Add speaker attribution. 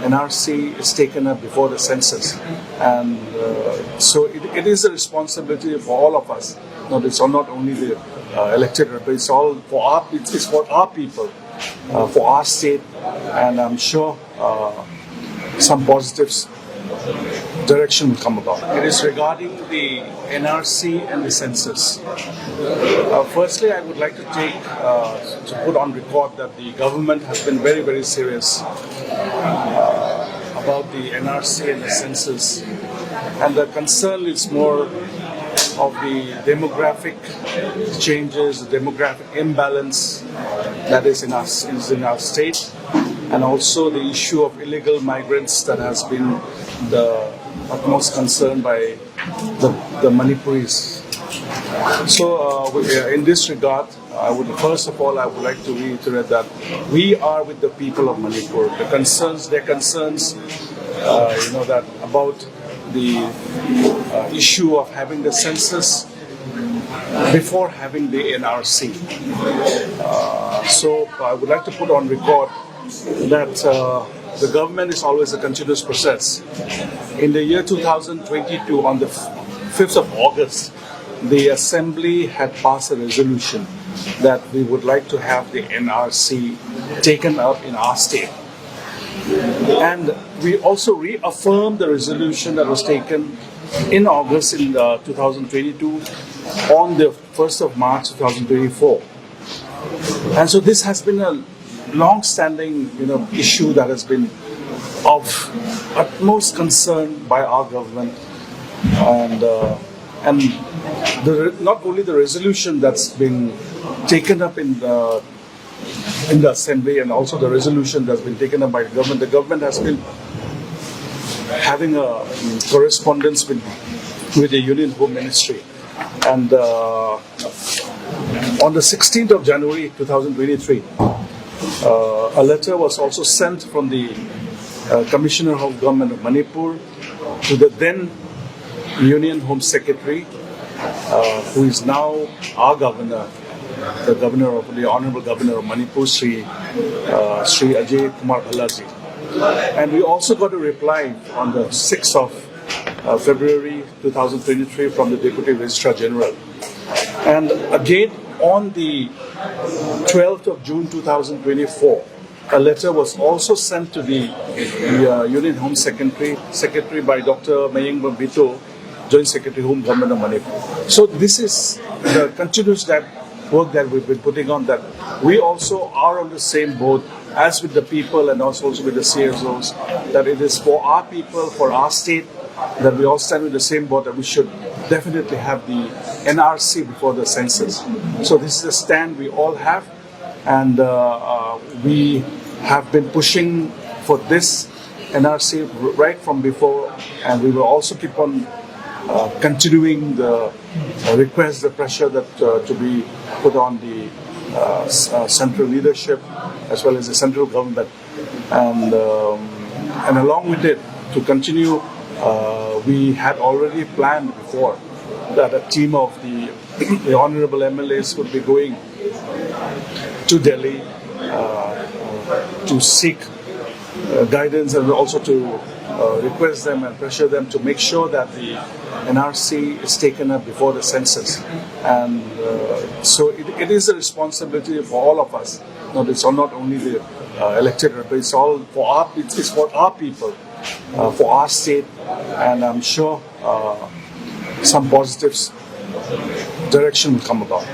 Speaker 1: NRC is taken up before the census, and so it is a responsibility for all of us. It's not only the elected representatives; it's all for it's for our people, for our state, and I'm sure some positives direction will come about. It is regarding the NRC and the census. Firstly, I would like to put on record that the government has been very, very serious about the NRC and the census, and the concern is more of the demographic changes, the demographic imbalance that is in our state, and also the issue of illegal migrants that has been the utmost concern by the Manipuris. So in this regard, first of all I would like to reiterate that we are with the people of Manipur. Their concerns, that about the issue of having the census before having the NRC. So I would like to put on record that the government is always a continuous process. In the year 2022, on the 5th of August, the Assembly had passed a resolution that we would like to have the NRC taken up in our state. And we also reaffirmed the resolution that was taken in August in 2022 on the 1st of March 2024. And so this has been a long-standing issue that has been of utmost concern by our government, and not only the resolution that's been taken up in the Assembly, and also the resolution that's been taken up by the government. The government has been having a correspondence with the Union Home Ministry, and on the 16th of January 2023, a letter was also sent from the Commissioner of Government of Manipur to the then Union Home Secretary, who is now our governor, the Honorable Governor of Manipur, Sri Ajay Kumar Bhallaji. And we also got a reply on the 6th of February 2023 from the Deputy Registrar General. And again, on the 12th of June 2024, a letter was also sent to the Union Home Secretary by Dr. Maying Bito, Joint Secretary Home Government of Manipur. So this is the continuous work that we've been putting on, that we also are on the same boat as with the people and also with the CSOs, that it is for our people, for our state, that we all stand with the same boat, that we should definitely have the NRC before the census. So this is a stand we all have, and we have been pushing for this NRC right from before, and we will also keep on continuing the request, the pressure that to be put on the central leadership as well as the central government, and along with it to continue. We had already planned before that a team of the honorable MLAs would be going to Delhi to seek guidance, and also to request them and pressure them to make sure that the NRC is taken up before the census. And so it is a responsibility for all of us. It's not only the elected representatives; it's all for it's for our people, for our state, and I'm sure some positives direction will come about.